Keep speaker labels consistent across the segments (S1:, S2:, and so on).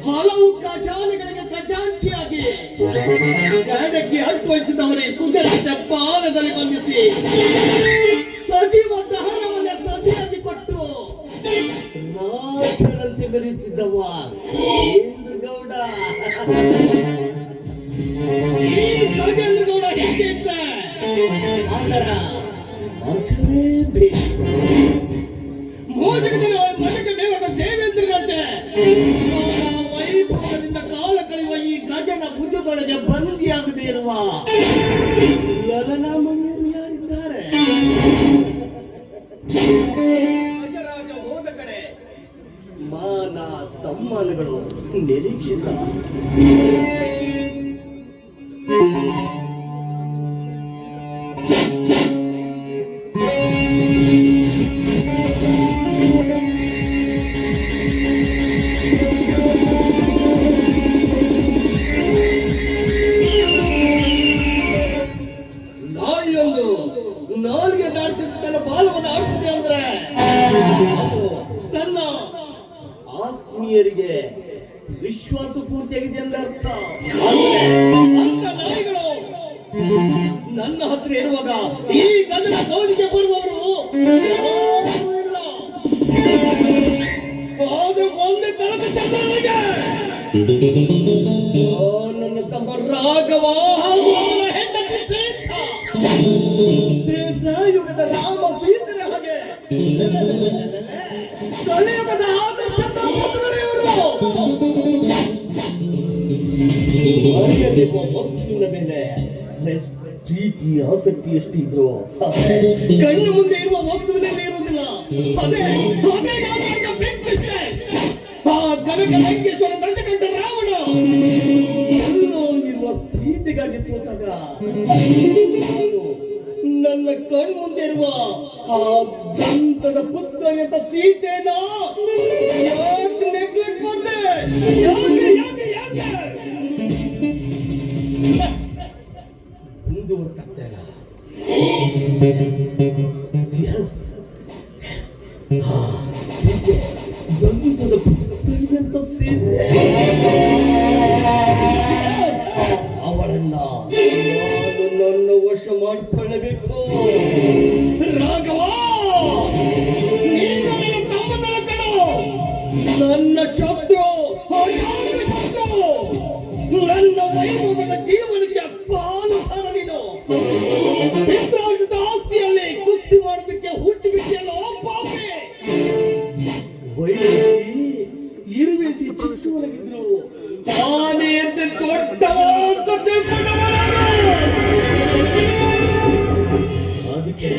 S1: ಹಲವು ಖಜಾನೆಗಳಿಗೆ ಖಜಾಂಚಿಯಾಗಿ ಜ್ಞಾನಕ್ಕೆ ಅಡ್ವಹಿಸಿದವರೇ ಕುದುರೆ ಪಾಲದಲ್ಲಿ ಬಂಧಿಸಿ ಸಜೀವ ದಹನವನ್ನ ಸಜಿಯಾಗಿ ಕೊಟ್ಟು ರಾಜನಂತೆ ಬೆರೆಯುತ್ತಿದ್ದವ ಗೌಡ. ಗಜೇಂದ್ರ ಗೌಡ ಹೇಗೆ ಇದ್ದ ಅದರ ಮಜವೇ ಬೇಕು. ಮೋದಕದ ಮೇಲದ ದೇವೇಂದ್ರನಂತೆ ವೈಭವದಿಂದ ಕಾಲ ಕಳೆಯುವ ಈ ಗಜನ ಭುಜದೊಳಗೆ ಬಂದಿಯಾಗದೆ ಇರುವ ಲಲನಾಮಣಿಯರು ಯಾರಿದ್ದಾರೆ? ಗಜರಾಜ ಹೋದ ಕಡೆ ಮಾನ ಸಮ್ಮಾನಗಳು ನಿರೀಕ್ಷಿತ. ನಾಲ್ಗೆ ದಾಡಿಸಿದ ತನ್ನ ಬಾಲವನ್ನು ಆಡಿಸಿದೆ ಅಂದ್ರೆ ಅದು ತನ್ನ ಆತ್ಮೀಯರಿಗೆ ವಿಶ್ವಾಸ ಪೂರ್ತಿಯಾಗಿದೆ ಎಂದರ್ಥ. ಅಂತ ನಾಯಿಗಳು ನನ್ನ ಹತ್ರ ಇರುವಾಗ ಈ ಗದನ ತೋಳಿಗೆ ಬರುವವರು ಆದ್ರೂ ಒಂದೇ ತರದ ಚಂದ್ರನಿಗೆ ನನ್ನ ತಮ್ಮ ರಾಘವ ಹಾಗೂ ಅವನ ಹೆಂಡತಿ ಸೀತಾ ತ್ರೇತಾಯುಗದ ರಾಮ ಸೀತರ ಹಾಗೆ ಕಲಿಯುಗದ ಆದರ್ಶ ದಂಪತಿಗಳಿವರು. ವಸ್ತುವಿನ ಮೇಲೆ ಪ್ರೀತಿ ಆಸಕ್ತಿ ಎಷ್ಟಿದ್ರು ಕಣ್ಣು ಮುಂದೆ ಇರುವ ವಸ್ತುವಿನಲ್ಲಿ ಇರುವುದಿಲ್ಲ. ಅದೇ ಆ ಕನಕ ಲಂಕೇಶ್ವರ ದರ್ಶಕಂತ ರಾವಣ ಇರುವ ಸೀತೆಗಾಗಿ ಸೋತಾಗ ನನ್ನ ಕಣ್ಣು ಮುಂದೆ ಇರುವ ಆ ದಂತದ ಪುತ್ರ ಎಂತ ಸೀತೆನ ಯಾಕೆ ನೆಗ್ಲೆಕ್ಟ್ ಮಾಡಿದೆ? ಯಾಕೆ ಮುಂದುವರ್ತಾಗ್ತಾ ಇಲ್ಲ. ಸೀತೆ ದಂತದ ಪುತ್ರಿಯಂತ ಸೀತೆ ಅವಳನ್ನ ನಾನು ನನ್ನ ವಶ ಮಾಡಿಕೊಳ್ಳಬೇಕು. ರಾಘವ, ನೀನು ನನ್ನ ತಮ್ಮನ ಕಣೋ, ನನ್ನ ಶತ್ರು, ನನ್ನ ವೈಭವದ ಜೀವನಕ್ಕೆ ಪಾಲುದಾರ ನೀನು. ಪಿತ್ರಾರ್ಜಿತ ಆಸ್ತಿಯಲ್ಲಿ ಕುಸ್ತಿ ಮಾಡೋದಕ್ಕೆ ಹುಟ್ಟಿ ಬಿಟ್ಟಿಯಲ್ಲ ಪಾಪೆ. ವೈಭವಿ ಇರುವೇತಿ ಚಿಕ್ಕವರಾಗಿದ್ರು ಆನೆ ಅಂತ ದೊಡ್ಡವ ಅಂತ ತಿಳ್ಕೊಂಡವನು. ಅದಕ್ಕೆ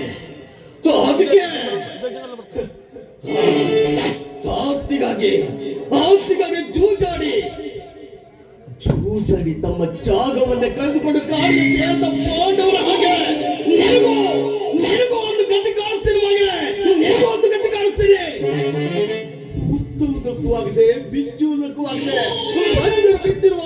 S1: ಆಸ್ತಿಗಾಗಿ ಜೂಜಾಡಿ ತಮ್ಮ ಜಾಗವನ್ನೇ ಕಳೆದುಕೊಂಡು ಕಾಡಿಗೆ ಸೇರಿದ ಪಾಂಡವರ ಹಾಗೆ ನಿನಗೂ ಒಂದು ಗತಿ ಕಾಣಿಸ್ತೀನಿ ಮಗನೇ, ನಿನಗೂ ಒಂದು ಗತಿ ಕಾಣಿಸ್ತೀನಿ. ಹುತ್ತುವುದಕ್ಕೂ ಆಗಿದೆ, ಬಿಚ್ಚುವುದಕ್ಕೂ ಆಗಿದೆ, ಬಿದ್ದಿರುವ